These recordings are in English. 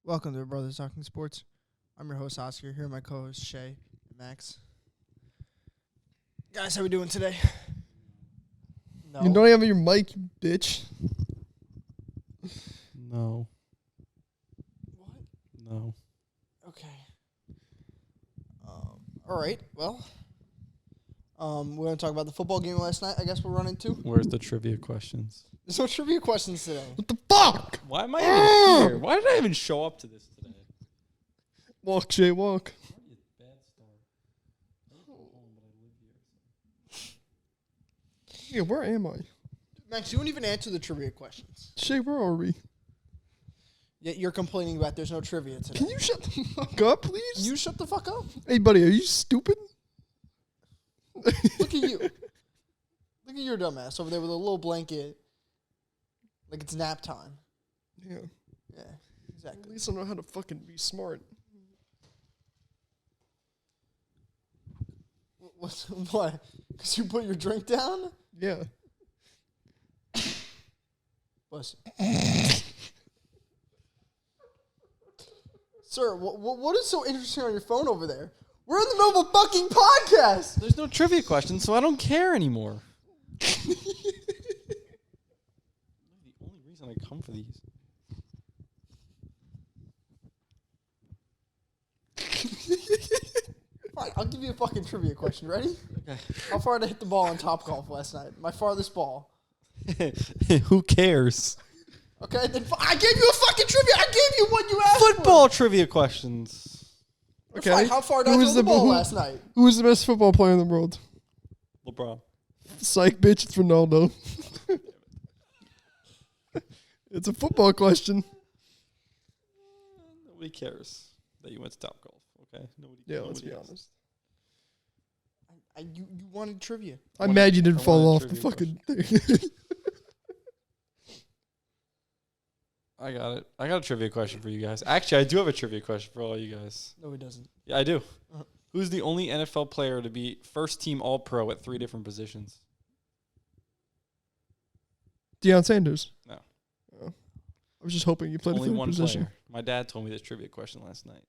Welcome to Brothers Talking Sports. I'm your host, Oscar. Here are my co-hosts, Shay and Max. Guys, how we doing today? No. You don't have your mic, you bitch. No. What? No. Okay. All right. Well, we're going to talk about the football game last night. I guess we'll run into. Where's the trivia questions? There's no trivia questions today. What the fuck? Why am I even here? Why did I even show up to this today? Walk, Jay, walk. Bad start. I live at home, but I live here. Yeah, where am I? Max, you won't even answer the trivia questions. Shay, where are we? Yet you're complaining about there's no trivia today. Can you shut the fuck up, please? You shut the fuck up. Hey, buddy, are you stupid? Look at you. Look at your dumbass over there with a little blanket. Like it's nap time. Yeah. Yeah, At exactly. least I know how to fucking be smart. What? Because you put your drink down? Yeah. Bless you. Sir, what is so interesting on your phone over there? We're in the middle of a fucking podcast! There's no trivia questions, so I don't care anymore. The only reason I come for these. Fine, I'll give you a fucking trivia question. Ready? Okay. How far did I hit the ball on Topgolf last night? My farthest ball. Who cares? Okay, then I gave you a fucking trivia. I gave you what you asked Football trivia questions. for. Okay. Fine, how far did I Who throw was the the- ball who- last night? Who is the best football player in the world? LeBron. Psych, bitch, it's Ronaldo. It's a football question. Nobody cares that you went to Topgolf. Okay. Nobody. Yeah, let's be nobody honest. You wanted trivia. I'm mad you didn't I fall off wanted the trivia fucking thing. I got it. I got a trivia question for you guys. Actually, I do have a trivia question for all you guys. No, he doesn't. Yeah, I do. Uh-huh. Who's the only NFL player to be first team All Pro at 3 different positions? Deion Sanders. No. Oh. I was just hoping you played Only a one position. player. My dad told me this trivia question last night.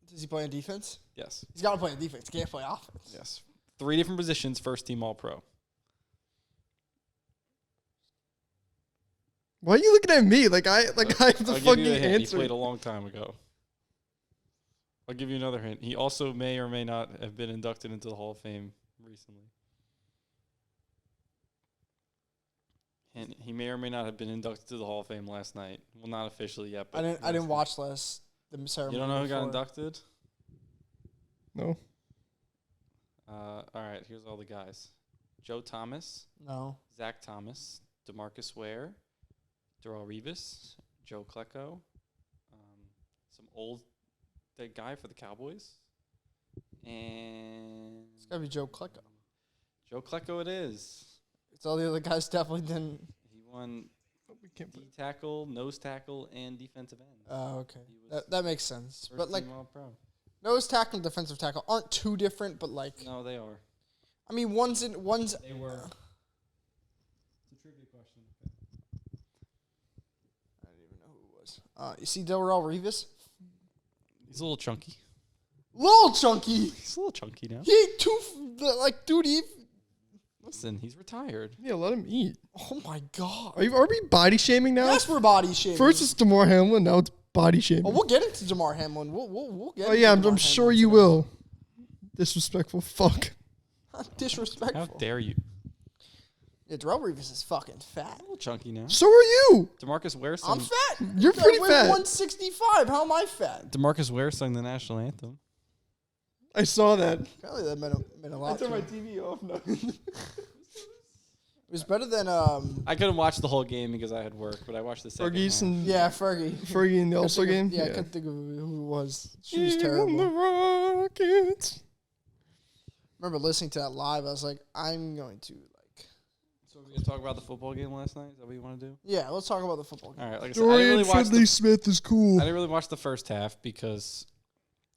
Does he play on defense? Yes. He's got to play on defense. He can't play offense. Yes. 3 different positions, first team All Pro. Why are you looking at me? Like I have the I'll fucking give you a hint. He answer. played a long time ago. I'll give you another hint. He also may or may not have been inducted into the Hall of Fame recently. And he may or may not have been inducted to the Hall of Fame last night. Well, not officially yet. But I didn't watch the ceremony. You don't know who got before. inducted? No. All right, here's all the guys. Joe Thomas, No. Zach Thomas, DeMarcus Ware, Darrell Revis, Joe Klecko, that guy for the Cowboys, and It's got to be Joe Klecko. Joe Klecko it is. It's all the other guys definitely didn't. He won We can't D tackle, nose tackle, and defensive end. Oh, okay. He was That makes sense. first But, like, team All-Pro. nose tackle and defensive tackle aren't too different, but, like, No, they are. I mean, one's. They were. It's a trivia question. I don't even know who it was. You see Darrell Revis? He's a little chunky. Little chunky. He's a little chunky now. He ate dude, Listen, he's retired. Yeah, let him eat. oh my God. Are we body shaming now? Yes, we're body shaming. First it's DeMar Hamlin, now it's body shaming. Oh, we'll get into Damar Hamlin. We'll get. Oh into yeah, Damar I'm sure Hamlin you today. will. Disrespectful fuck. Disrespectful. How dare you? Yeah, Darrell Revis is fucking fat. A little chunky now. So are you. DeMarcus Ware I'm sung. fat. You're pretty I weigh fat. 165. How am I fat? DeMarcus Ware sung the national anthem. I saw that. Apparently that meant a lot. To me. TV off now. It was better than I couldn't watch the whole game because I had work, but I watched the second Fergie's half. and yeah, Fergie. Fergie in the All-Star game. Yeah, I couldn't think of who it was. She was Even terrible. the Rockets. I remember listening to that live. I was like, I'm going to like. So we're gonna talk about the football game last night. Is that what you want to do? Yeah, let's talk about the football game. All right. Like I said, I didn't Dorian really watch. Finney-Smith is cool. I didn't really watch the first half because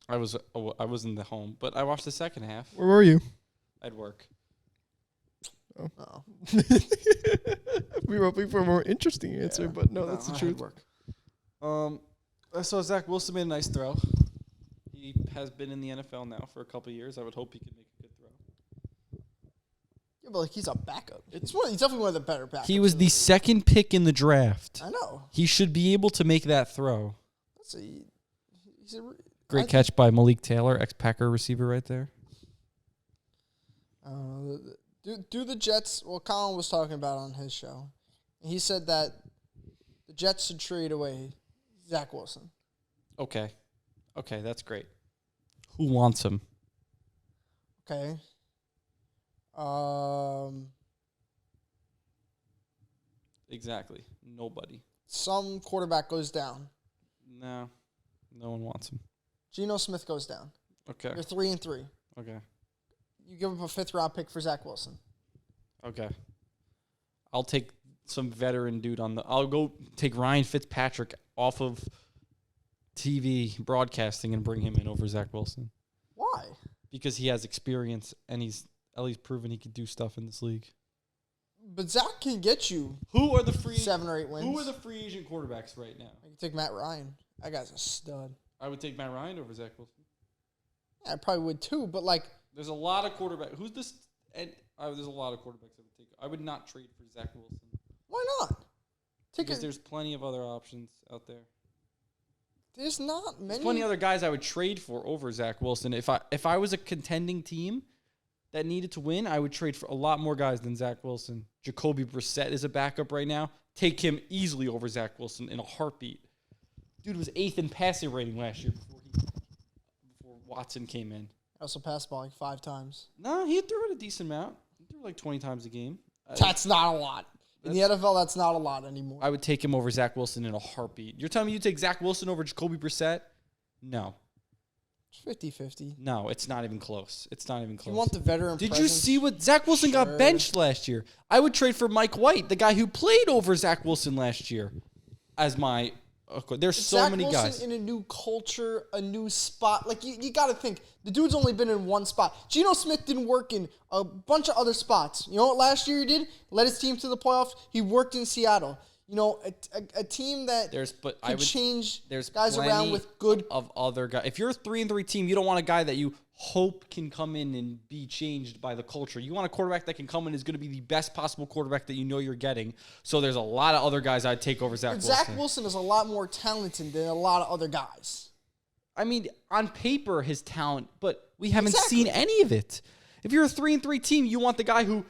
I was in the home, but I watched the second half. Where were you? I'd work. Oh, We were hoping for a more interesting answer, but no, that's I the had truth. work. So Zach Wilson made a nice throw. He has been in the NFL now for a couple of years. I would hope he could make a good throw. Yeah, but like he's a backup. He's definitely one of the better backups. He was in the league. second pick in the draft. I know. He should be able to make that throw. He's a Great catch by Malik Taylor, ex-Packer receiver right there. Do the Jets? Well, Colin was talking about on his show. He said that the Jets should trade away Zach Wilson. Okay, that's great. Who wants him? Okay. Exactly. Nobody. Some quarterback goes down. No one wants him. Geno Smith goes down. Okay. You're 3-3. Okay. You give up a 5th round pick for Zach Wilson. Okay. I'll take some veteran dude I'll go take Ryan Fitzpatrick off of TV broadcasting and bring him in over Zach Wilson. Why? Because he has experience and he's at least proven he could do stuff in this league. But Zach can get you Who are the free 7 or 8 wins. Who are the free agent quarterbacks right now? I can take Matt Ryan. That guy's a stud. I would take Matt Ryan over Zach Wilson. Yeah, I probably would too, but like There's a lot of quarterbacks. Who's this? And there's a lot of quarterbacks I would take. I would not trade for Zach Wilson why not? because there's plenty of other options out there. There's not many. There's plenty of other guys I would trade for over Zach Wilson. If I was a contending team that needed to win, I would trade for a lot more guys than Zach Wilson. Jacoby Brissett is a backup right now. Take him easily over Zach Wilson in a heartbeat. Dude was 8th in passing rating last year before Watson came in. I also passed the ball like 5 times. No, he threw it a decent amount. He threw like 20 times a game. That's not a lot. In the NFL, that's not a lot anymore. I would take him over Zach Wilson in a heartbeat. You're telling me you take Zach Wilson over Jacoby Brissett? No. It's 50-50. No, it's not even close. It's not even close. You want the veteran Did you presence? see what Zach Wilson got Sure. benched last year? I would trade for Mike White, the guy who played over Zach Wilson last year, as my. There's so Zach many Wilson guys. in a new culture, a new spot. Like, you got to think, the dude's only been in one spot. Geno Smith didn't work in a bunch of other spots. You know what last year he did? Led his team to the playoffs. He worked in Seattle. You know, a team that could change guys around with good. Of other guys. If you're a 3-3 team, you don't want a guy that you hope can come in and be changed by the culture. You want a quarterback that can come in and is going to be the best possible quarterback that you know you're getting. So there's a lot of other guys I'd take over Zach Wilson. Zach Wilson is a lot more talented than a lot of other guys. I mean, on paper, his talent, but we haven't Exactly. seen any of it. If you're a 3-3 team, you want the guy who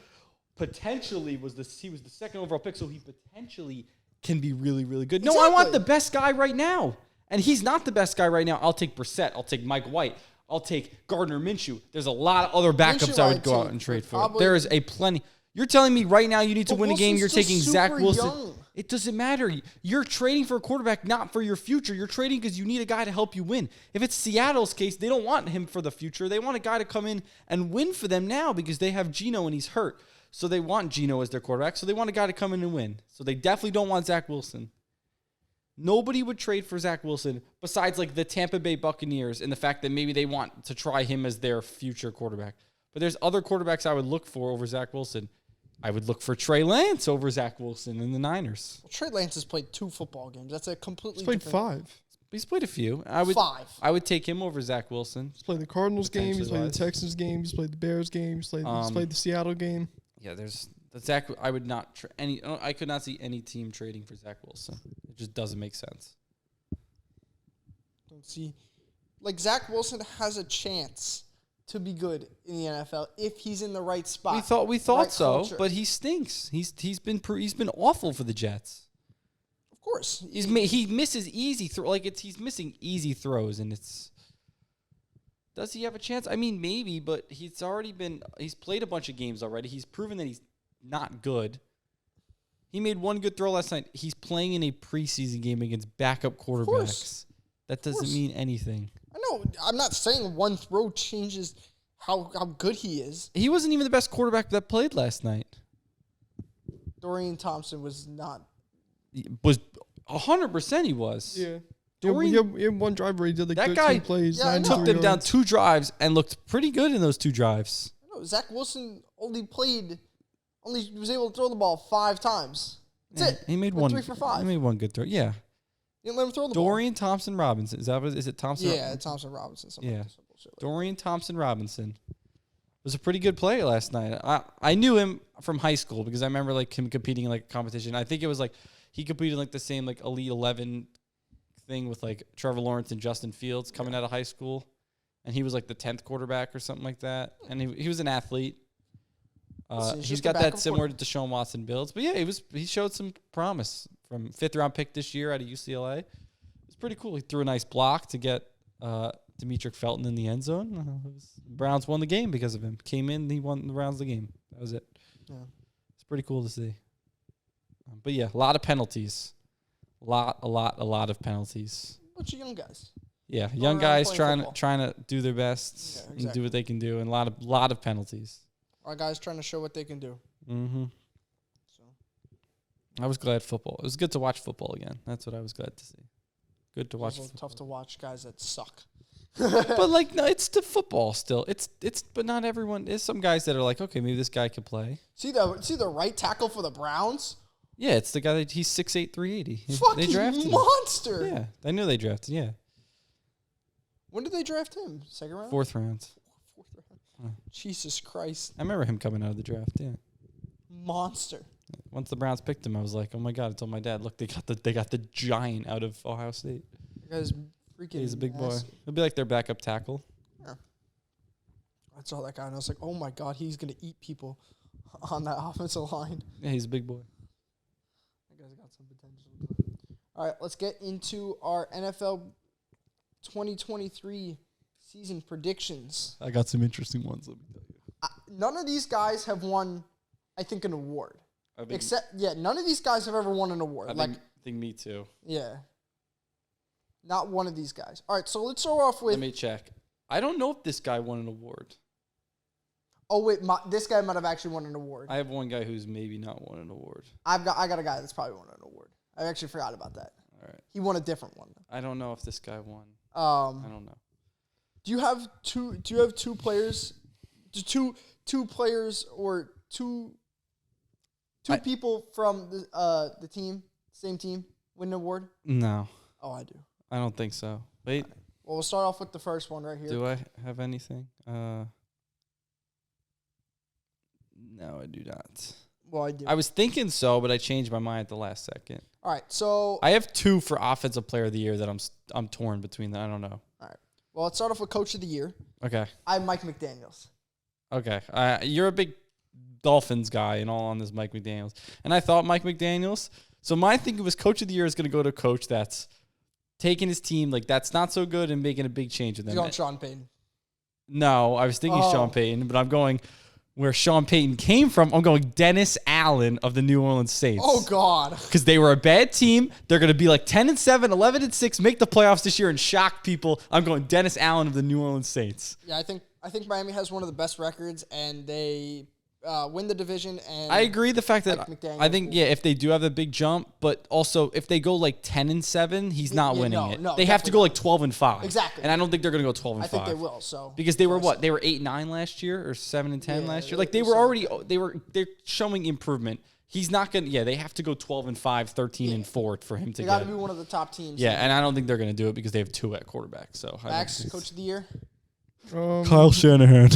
potentially he was the 2nd overall pick, so he potentially can be really, really good. No, I want Exactly. the best guy right now. And he's not the best guy right now. I'll take Brissett. I'll take Mike White. I'll take Gardner Minshew. There's a lot of other backups Minshew I would I'd go out take, and trade but for. probably- There is a plenty. You're telling me right now you need to But win a game. Wilson's You're still taking Zach super Wilson. young. It doesn't matter. You're trading for a quarterback not for your future. You're trading because you need a guy to help you win. If it's Seattle's case, they don't want him for the future. They want a guy to come in and win for them now because they have Geno and he's hurt. So they want Geno as their quarterback. So they want a guy to come in and win. So they definitely don't want Zach Wilson. Nobody would trade for Zach Wilson besides like the Tampa Bay Buccaneers and the fact that maybe they want to try him as their future quarterback. But there's other quarterbacks I would look for over Zach Wilson. I would look for Trey Lance over Zach Wilson in the Niners. Well, Trey Lance has played 2 football games. That's a completely He's played different. 5. He's played a few. 5. I would take him over Zach Wilson. He's played the Cardinals game. He's Potentially played the wise. Texans game. He's played the Bears game. He's played the Seattle game. Yeah, there's the Zach. I would not I could not see any team trading for Zach Wilson. It just doesn't make sense. Don't see. Like, Zach Wilson has a chance to be good in the NFL if he's in the right spot. We thought right so, culture. but he stinks. He's been awful for the Jets. Of course. He misses easy he's missing easy throws, and it's. Does he have a chance? I mean, maybe, but he's played a bunch of games already. He's proven that he's not good. He made one good throw last night. He's playing in a preseason game against backup quarterbacks. That doesn't mean anything. I know. I'm not saying one throw changes how good he is. He wasn't even the best quarterback that played last night. Dorian Thompson was not. He was 100% he was. Yeah. Dorian- He had one drive where he did like That 13 guy plays. Yeah, I know. Took 93 them down yards. 2 drives and looked pretty good in those 2 drives. I know. Zach Wilson only was able to throw the ball 5 times. That's it. He made Went one. 3 for 5. He made one good throw. Yeah. Didn't let him throw the Dorian Thompson Robinson. Is it Thompson? ball. Yeah, Thompson Robinson. Yeah. Like some bullshit like Dorian Thompson Robinson was a pretty good player last night. I knew him from high school because I remember like him competing in like a competition. I think it was like he competed in like the same like Elite 11 thing with like Trevor Lawrence and Justin Fields coming out of high school, and he was like the 10th quarterback or something like that. And he was an athlete. he's He's just a got that backup similar to Deshaun Watson builds, but yeah, he showed some promise from 5th round pick this year out of UCLA. It was pretty cool. He threw a nice block to get Demetric Felton in the end zone. Browns won the game because of him. Came in, he won the Browns the game. That was it. Yeah. It's pretty cool to see. But yeah, a lot of penalties. A lot of penalties. bunch of young guys. Yeah, Going young around guys playing trying to do their best Yeah, and exactly. do what they can do, and a lot of penalties. Our guys trying to show what they can do. Mm-hmm. So I was glad football. It was good to watch football again. That's what I was glad to see. Good to watch. it's tough to watch guys that suck. But like, no, it's the football still. It's but not everyone. There's some guys that are like, okay, maybe this guy could play. See the right tackle for the Browns? Yeah, it's the guy that he's 6'8", 380. They Fucking drafted him. monster. Yeah, I knew they drafted. Yeah, When did they draft him? Second round? 4th round. Fourth round. Jesus Christ. I remember him coming out of the draft. Yeah. Monster. Once the Browns picked him, I was like, oh my god! I told my dad, look, they got the giant out of Ohio State. That guy's freaking He's a big boy. massive. He'll be like their backup tackle. I saw that guy and I was like, oh my God, he's going to eat people on that offensive line. Yeah, he's a big boy. That guy's got some potential. All right, let's get into our NFL 2023 season predictions. I got some interesting ones. Let me tell you. None of these guys have won, I think, an award. None of these guys have ever won an award. I think me too. Yeah. Not one of these guys. All right, so let's start off with. Let me check. I don't know if this guy won an award. Oh wait, this guy might have actually won an award. I have one guy who's maybe not won an award. I got a guy that's probably won an award. I actually forgot about that. All right. He won a different one. I don't know if this guy won. I Um, don't know. do you have two players? Two players or two people from the team, same team, win an award? No, Oh, I do. I don't think so. Wait, Well, we'll start off with the first one right here. do I have anything? No, I do not. Well, I do. I was thinking so, but I changed my mind at the last second. All right, so I have 2 for Offensive Player of the Year that I'm torn between. That I don't know. well, let's start off with Coach of the Year. Okay. I have Mike McDaniels. Okay. You're a big Dolphins guy and all on this Mike McDaniels. And I thought Mike McDaniels. So my thinking was Coach of the Year is going to go to a coach that's taking his team, like, that's not so good and making a big change with He's them. going Sean Payton. No, I was thinking Oh. Sean Payton, but I'm going where Sean Payton came from. I'm going Dennis Allen of the New Orleans Saints. Oh, God. Because they were a bad team. They're going to be like 10-7, 11-6, make the playoffs this year and shock people. I'm going Dennis Allen of the New Orleans Saints. Yeah, I think Miami has one of the best records, and they win the division. And I agree. The fact that Mike McDaniels I think, if they do have a big jump, but also if they go like 10-7, he's not yeah, winning no, it. no, They have to definitely go like 12-5. Exactly. And I don't think they're going to go 12-5. I think they will. So Because they were what? They were 8-9 last year or 7-10 Yeah, last year. it Like they was were already they're showing improvement. He's not going to they have to go 12-5, 13-4 for him to they got to get. be one of the top teams. Yeah, and I don't think they're going to do it because they have 2 at quarterback. So I don't Max, think- Coach of the Year. Kyle Shanahan.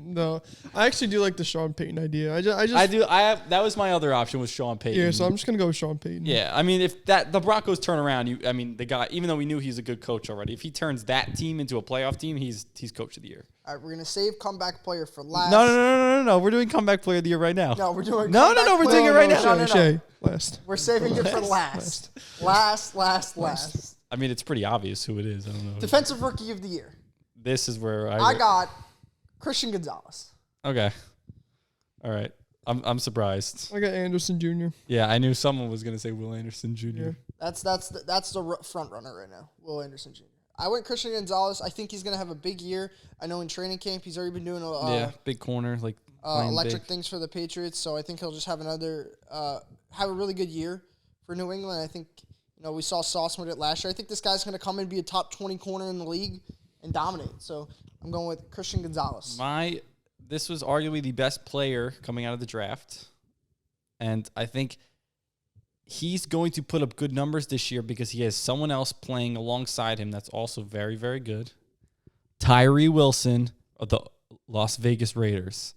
No, I actually do like the Sean Payton idea. I just That was my other option was Sean Payton. yeah. So I'm just gonna go with Sean Payton. Yeah, I mean, if the Broncos turn around, the guy, even though we knew he's a good coach already, if he turns that team into a playoff team, he's Coach of the Year. All right, we're gonna save comeback player for last. No. We're doing comeback player of the year right now. No, we're doing. No, comeback we're player- doing it right now. No. Shay, last. We're saving it for last. Last. I mean, it's pretty obvious who it is. I don't know. Defensive Rookie of the Year. This is where I got Christian Gonzalez. Okay. All right. I'm surprised. I got Anderson Jr. Yeah, I knew someone was gonna say Will Anderson Jr. Yeah. That's the front runner right now. Will Anderson Jr. I went Christian Gonzalez. I think he's gonna have a big year. I know in training camp he's already been doing Big corner, like playing electric big. things for the Patriots. So I think he'll just have have a really good year for New England. I think we saw Sauce with it last year. I think this guy's gonna come and be a top 20 corner in the league and dominate. So I'm going with Christian Gonzalez. This was arguably the best player coming out of the draft, and I think he's going to put up good numbers this year because he has someone else playing alongside him that's also very, very good. Tyree Wilson of the Las Vegas Raiders,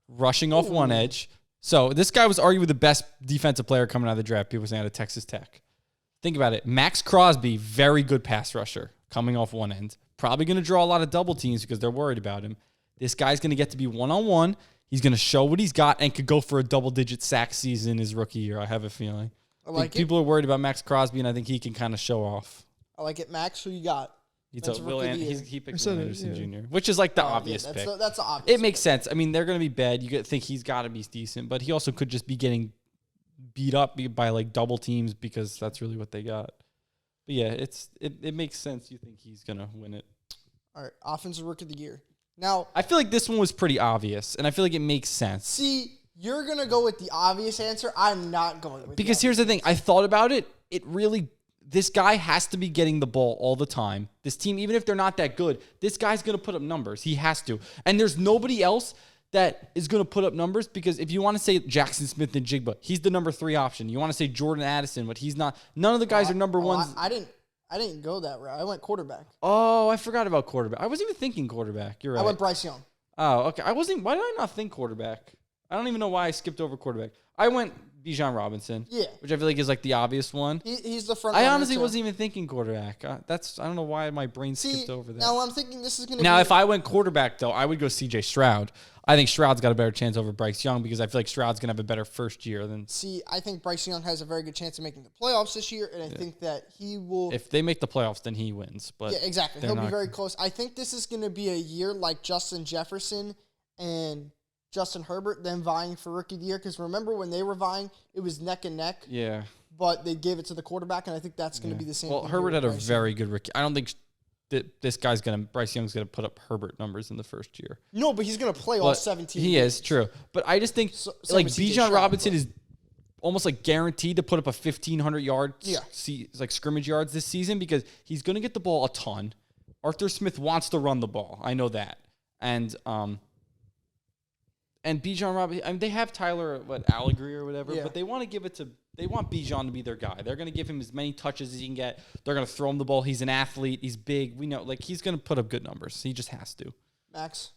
rushing off one edge. So this guy was arguably the best defensive player coming out of the draft. People saying out of Texas Tech. Think about it. Max Crosby, very good pass rusher, coming off one end. Probably going to draw a lot of double teams because they're worried about him. This guy's going to get to be one-on-one. He's going to show what he's got and could go for a double-digit sack season his rookie year, I have a feeling. I like it. People are worried about Max Crosby, and I think he can kind of show off. I like it. Max, who you got? He picked Will Anderson Jr., which is like the obvious pick. That's the obvious. It makes sense. I mean, they're going to be bad. You think he's got to be decent, but he also could just be getting beat up by like double teams because that's really what they got. But yeah, it makes sense. You think he's going to win it. All right, offensive rookie of the year. Now, I feel like this one was pretty obvious, and I feel like it makes sense. See, you're going to go with the obvious answer. I'm not going with because here's the thing. I thought about it. This guy has to be getting the ball all the time. This team, even if they're not that good, this guy's going to put up numbers. He has to. And there's nobody else that is going to put up numbers because if you want to say Jackson Smith and Jigba, he's the number 3 option. You want to say Jordan Addison, but he's not. None of the guys are number ones. I didn't go that route. I went quarterback. Oh, I forgot about quarterback. I wasn't even thinking quarterback. You're right. I went Bryce Young. Oh, okay. Why did I not think quarterback? I don't even know why I skipped over quarterback. I went Bijan Robinson. Yeah. Which I feel like is like the obvious one. He's the front. I honestly wasn't even thinking quarterback. I don't know why my brain skipped over that. Now I'm thinking this is going to Now, if I went quarterback, though, I would go CJ Stroud. I think Stroud's got a better chance over Bryce Young because I feel like Stroud's going to have a better first year than. See, I think Bryce Young has a very good chance of making the playoffs this year, and I think that he will. If they make the playoffs, then he wins. But yeah, exactly. He'll be very close. I think this is going to be a year like Justin Jefferson and Justin Herbert, them vying for Rookie of the Year. Because remember when they were vying, it was neck and neck. Yeah. But they gave it to the quarterback, and I think that's going to be the same. Well, Herbert had a very good rookie. I don't think this guy's Bryce Young's going to put up Herbert numbers in the first year. No, but he's going to play all 17 He games. Is, true. But I just think, like, Bijan Robinson is almost, like, guaranteed to put up a 1,500 yard scrimmage yards this season because he's going to get the ball a ton. Arthur Smith wants to run the ball. I know that. And Bijan Robinson, I mean, they have Tyler, Allegory or whatever, but they want to give it to, they want Bijan to be their guy. They're going to give him as many touches as he can get. They're going to throw him the ball. He's an athlete. He's big. We know, like, he's going to put up good numbers. He just has to. Max,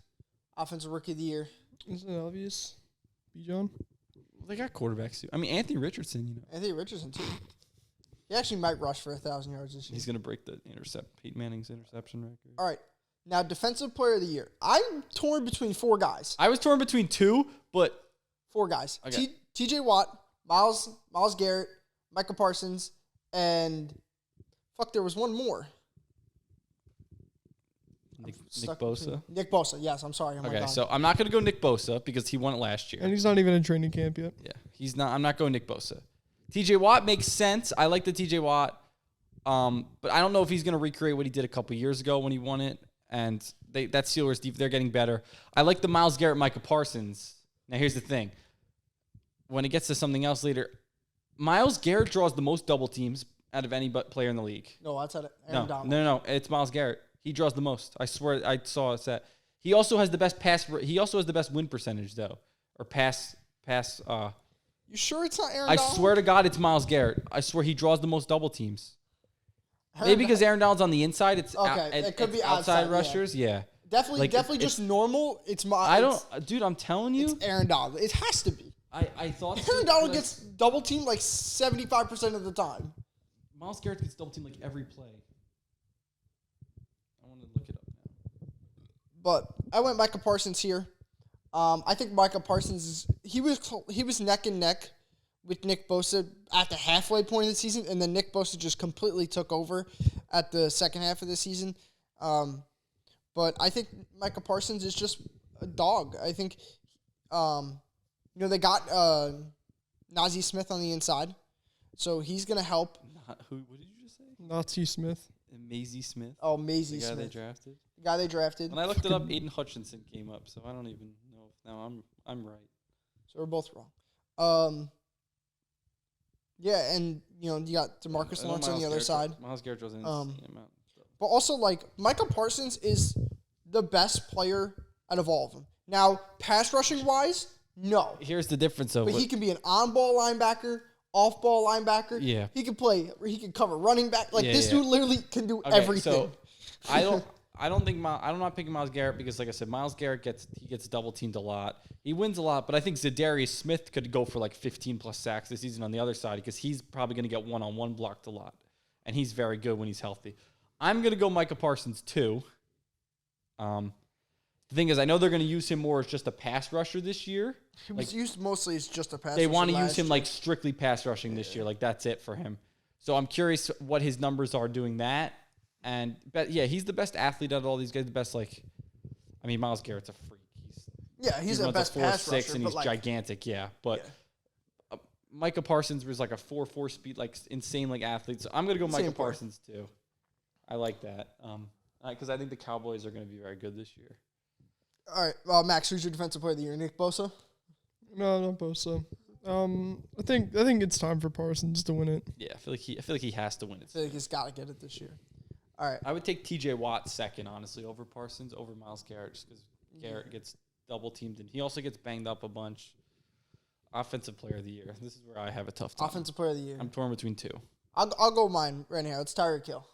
offensive rookie of the year. Isn't it obvious? Bijan? They got quarterbacks too. I mean, Anthony Richardson, you know. Anthony Richardson, too. He actually might rush for 1,000 yards this year. He's going to break the Peyton Manning's interception record. All right. Now, defensive player of the year. I'm torn between 4 guys. I was torn between 2, but 4 guys. Okay. T.J. Watt, Myles Garrett, Micah Parsons, and there was one more. Nick Bosa. Nick Bosa, yes. I'm sorry. Okay, so I'm not going to go Nick Bosa because he won it last year. And he's not even in training camp yet. Yeah, he's not. I'm not going Nick Bosa. T.J. Watt makes sense. I like the T.J. Watt, but I don't know if he's going to recreate what he did a couple years ago when he won it. And that Steelers deep, they're getting better. I like the Myles Garrett, Micah Parsons. Now here's the thing: when it gets to something else later, Myles Garrett draws the most double teams out of any player in the league. No, that's Aaron Donald. No, it's Myles Garrett. He draws the most. I swear, I saw it. He also has the best pass. He also has the best win percentage though, or pass. You sure it's not Aaron I Donald? swear to God, it's Myles Garrett. I swear he draws the most double teams. Maybe because Aaron Donald's on the inside, it's it could be outside rushers. Yeah. Definitely just normal. Dude, I'm telling you. It's Aaron Donald. It has to be. I thought Aaron Donald gets double teamed like 75% of the time. Myles Garrett gets double teamed like every play. I want to look it up now. But I went Micah Parsons here. I think Micah Parsons he was neck and neck with Nick Bosa at the halfway point of the season, and then Nick Bosa just completely took over at the second half of the season. But I think Micah Parsons is just a dog. I think, they got Najee Smith on the inside, so he's going to help. What did you just say? Nazi Smith. Maisie Smith. Oh, Maisie Smith. The guy they drafted. And I looked it up. Aiden Hutchinson came up, so I don't even know if now I'm right. So we're both wrong. Yeah, and you got DeMarcus Lawrence on the other side. Myles Garrett draws an insane amount. But also, Micah Parsons is the best player out of all of them. Now, pass rushing wise, no. Here's the difference, though. But he can be an on-ball linebacker, off-ball linebacker. Yeah. He can play. He can cover running back. Like, this Yeah. dude literally can do Okay, everything. So I'm not picking Myles Garrett because, like I said, Myles Garrett gets double teamed a lot. He wins a lot, but I think Zadarius Smith could go for like 15 plus sacks this season on the other side because he's probably going to get one-on-one blocked a lot, and he's very good when he's healthy. I'm going to go Micah Parsons too. The thing is, I know they're going to use him more as just a pass rusher this year. He was used mostly as just a pass They rusher want to use last him year. like strictly pass rushing this year. Like that's it for him. So I'm curious what his numbers are doing that. And yeah, he's the best athlete out of all these guys. The best, Myles Garrett's a freak. He's the runs best a 4.6 pass rusher, and but he's like, gigantic. Yeah, but Micah Parsons was like a 4.4 speed, like insane like athlete. So I'm gonna go Micah Parsons too. I like that because I think the Cowboys are gonna be very good this year. All right, Max, who's your defensive player of the year? Nick Bosa? No, not Bosa. I think it's time for Parsons to win it. Yeah, I feel like he has to win it. I feel like he's got to get it this year. All right. I would take T.J. Watt second, honestly, over Parsons, over Myles Garrett, just because Garrett gets double teamed and he also gets banged up a bunch. Offensive player of the year. This is where I have a tough time. Offensive player of the year. I'm torn between two. I'll go mine right now. It's Tyreek Hill.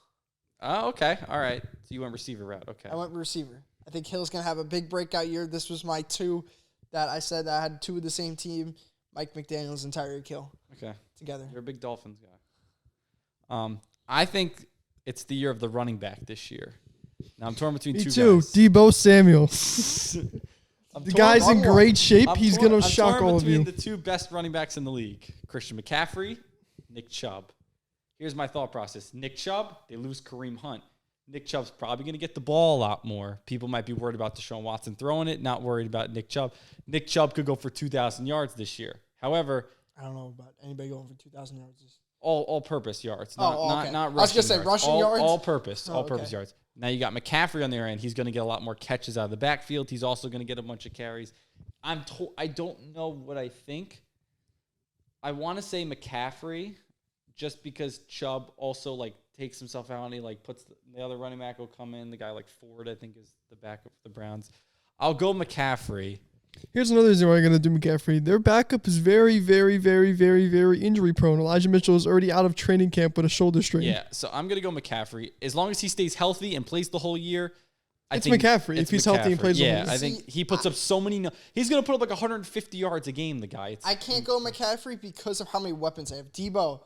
Oh, okay. All right. So you went receiver route. Okay. I went receiver. I think Hill's going to have a big breakout year. This was my two that I said that I had two of the same team, Mike McDaniels and Tyreek Hill. Okay. Together. You're a big Dolphins guy. I think it's the year of the running back this year. Now I'm torn between Me two too. guys. Debo Samuel. The guy's in great shape. He's going to shock all of you. I'm torn between the two best running backs in the league, Christian McCaffrey, Nick Chubb. Here's my thought process. Nick Chubb, they lose Kareem Hunt. Nick Chubb's probably going to get the ball a lot more. People might be worried about Deshaun Watson throwing it, not worried about Nick Chubb. Nick Chubb could go for 2,000 yards this year. However, I don't know about anybody going for 2,000 yards. All-purpose yards, not okay. rushing. I was going to say rushing yards. All-purpose okay. yards. Now you got McCaffrey on their end. He's going to get a lot more catches out of the backfield. He's also going to get a bunch of carries. I don't know what I think. I want to say McCaffrey, just because Chubb also takes himself out and he puts the other running back will come in. The guy Ford, I think, is the backup for the Browns. I'll go McCaffrey. Here's another reason why I'm going to do McCaffrey. Their backup is very, very, very, very, very injury prone. Elijah Mitchell is already out of training camp with a shoulder strain. Yeah, so I'm going to go McCaffrey. As long as he stays healthy and plays the whole year, It's McCaffrey. If he's healthy and plays the whole year. I think he puts up so many. He's going to put up 150 yards a game, the guy. I can't go McCaffrey because of how many weapons they have. Debo,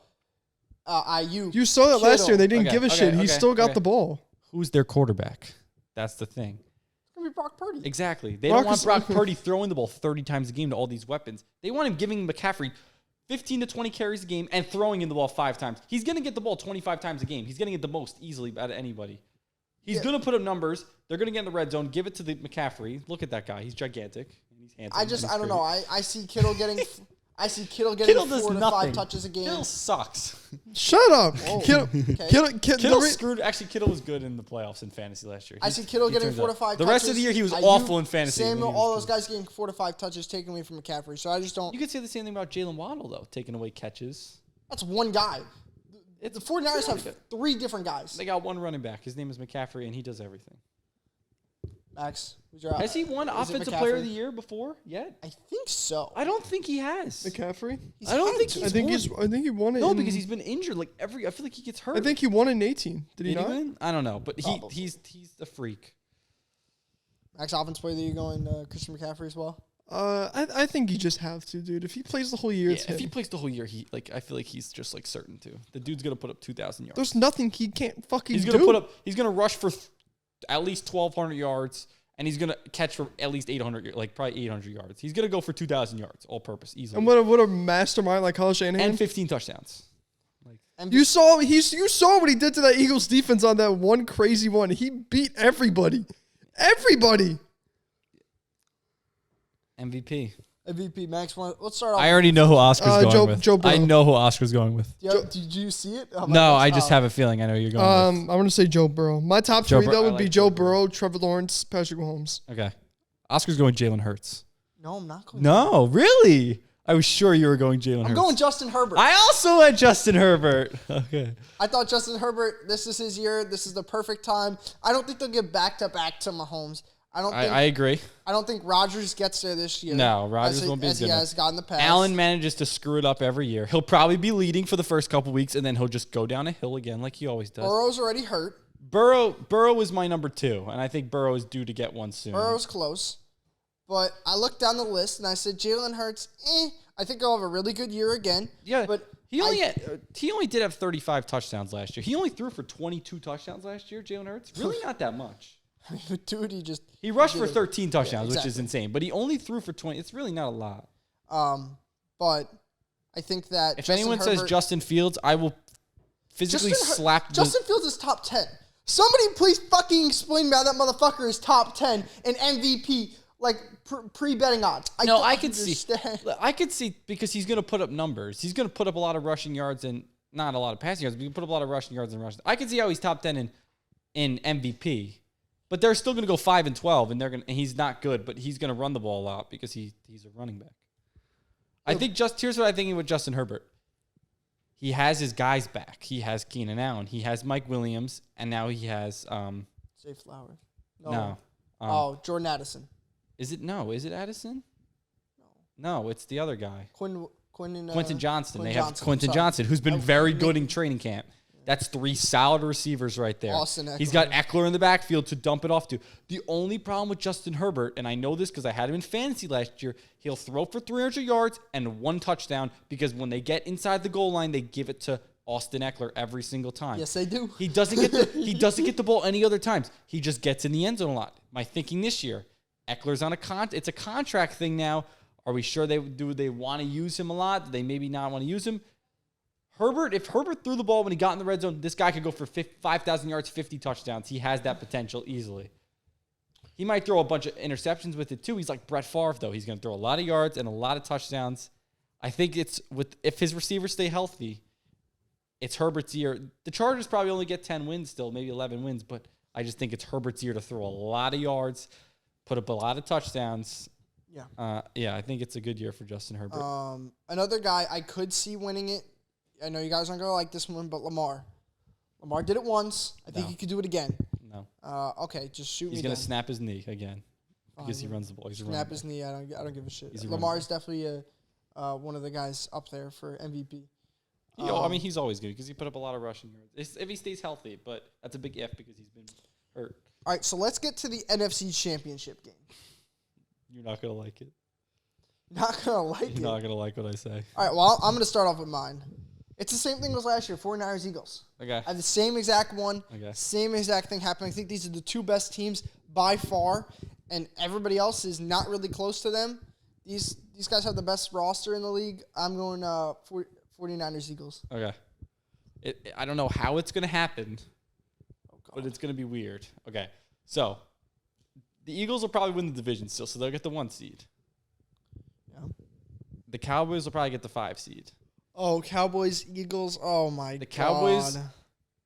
IU. You saw that last year. They didn't give a shit. He still got the ball. Who's their quarterback? That's the thing. It's going to be Brock Purdy. Exactly. They don't want Brock Purdy throwing the ball 30 times a game to all these weapons. They want him giving McCaffrey 15 to 20 carries a game and throwing in the ball 5 times. He's going to get the ball 25 times a game. He's getting it the most easily out of anybody. He's going to put up numbers. They're going to get in the red zone. Give it to the McCaffrey. Look at that guy. He's gigantic. He's handsome. I don't know. I see Kittle getting... Kittle 4 to 5 touches a game. Kittle sucks. Shut up. Okay. Kittle screwed. Actually, Kittle was good in the playoffs in fantasy last year. I see Kittle getting 4 to 5 touches. The rest of the year, he was awful in fantasy. Samuel, all those guys getting 4 to 5 touches taken away from McCaffrey. So I just don't... You could say the same thing about Jalen Waddle, though, taking away catches. That's one guy. The 49ers have 3 different guys. They got one running back. His name is McCaffrey, and he does everything. Max, who's your... Has he won Offensive Player of the Year before yet? I think so. I don't think he has. McCaffrey? I don't think he's I think he won it. No, because he's been injured. I feel like he gets hurt. I think he won in 18. Did he not? Win? I don't know, but he's a freak. Max, offense player of the year going Christian McCaffrey as well? I think you just have to, dude. If he plays the whole year, it's him. If he plays the whole year, I feel like he's just certain to. The dude's gonna put up 2,000 yards. There's nothing he can't fucking do. He's gonna rush for at least 1,200 yards, and he's gonna catch for at least 800, probably 800 yards. He's gonna go for 2,000 yards, all purpose, easily. And what a mastermind like Kyle Shanahan. And 15 touchdowns. You saw what he did to that Eagles defense on that one crazy one. He beat everybody. Everybody. MVP, Max. Let's start off. I already know who Oscar's going with. Joe Burrow. I know who Oscar's going with. Did you see it? No, I just have a feeling I know you're going with. I'm going to say Joe Burrow. My top Joe three, though, would be Joe Burrow, Trevor Lawrence, Patrick Mahomes. Okay. Oscar's going Jalen Hurts. No, I'm not going. No, really? I was sure you were going Jalen Hurts. I'm going Justin Herbert. I also went Justin Herbert. Okay. I thought Justin Herbert, this is his year. This is the perfect time. I don't think they'll get back-to-back to Mahomes. I agree. I don't think Rodgers gets there this year. No, Rodgers won't be as he has got in the past. Allen manages to screw it up every year. He'll probably be leading for the first couple weeks, and then he'll just go down a hill again like he always does. Burrow's already hurt. Burrow is my number 2, and I think Burrow is due to get one soon. Burrow's close. But I looked down the list, and I said Jalen Hurts, I think he'll have a really good year again. Yeah, but he only did have 35 touchdowns last year. He only threw for 22 touchdowns last year, Jalen Hurts. Really not that much. Dude, he rushed for 13 touchdowns, yeah, exactly. which is insane. But he only threw for 20. It's really not a lot. But I think that if anyone says Justin Fields, I will physically slap. Justin Fields is top 10. Somebody please fucking explain me how that motherfucker is top 10 in MVP, like pre-betting odds. I could see because he's going to put up numbers. He's going to put up a lot of rushing yards and not a lot of passing yards, but he can put up a lot of rushing yards and rushing. I can see how he's top 10 in MVP. But they're still going to go 5-12, and he's not good, but he's going to run the ball a lot because he's a running back. I think here's what I'm thinking with Justin Herbert. He has his guys back. He has Keenan Allen. He has Mike Williams, and now he has Zay Flowers. No. Jordan Addison. Is it Addison? No, it's the other guy. Quentin Johnston. They have Quentin Johnson, who's been very good in training camp. That's 3 solid receivers right there. Austin Eckler. He's got Eckler in the backfield to dump it off to. The only problem with Justin Herbert, and I know this because I had him in fantasy last year, he'll throw for 300 yards and 1 touchdown because when they get inside the goal line, they give it to Austin Eckler every single time. Yes, they do. He doesn't get the ball any other times. He just gets in the end zone a lot. My thinking this year, Eckler's on it's a contract thing now. Are we sure they want to use him a lot? Do they maybe not want to use him? If Herbert threw the ball when he got in the red zone, this guy could go for 5,000 yards, 50 touchdowns. He has that potential easily. He might throw a bunch of interceptions with it too. He's like Brett Favre, though. He's going to throw a lot of yards and a lot of touchdowns. I think if his receivers stay healthy, it's Herbert's year. The Chargers probably only get 10 wins still, maybe 11 wins, but I just think it's Herbert's year to throw a lot of yards, put up a lot of touchdowns. Yeah. I think it's a good year for Justin Herbert. Another guy I could see winning it. I know you guys aren't going to like this one, but Lamar. Lamar did it once. I think he could do it again. No. Okay, just shoot me. He's going to snap his knee again because he runs the ball. Snap his knee. I don't give a shit. Lamar's definitely one of the guys up there for MVP. He's always good because he put up a lot of rushing yards. If he stays healthy, but that's a big if because he's been hurt. All right, so let's get to the NFC Championship game. You're not going to like it. Not going to like it? You're not going to like what I say. All right, well, I'm going to start off with mine. It's the same thing as last year, 49ers Eagles. Okay. I have the same exact one. Okay. Same exact thing happening. I think these are the 2 best teams by far, and everybody else is not really close to them. These guys have the best roster in the league. I'm going 49ers Eagles. Okay. I don't know how it's going to happen, but it's going to be weird. Okay. So, the Eagles will probably win the division still, so they'll get the 1 seed. Yeah. The Cowboys will probably get the 5 seed. Oh, Cowboys, Eagles. Oh, my God. The Cowboys,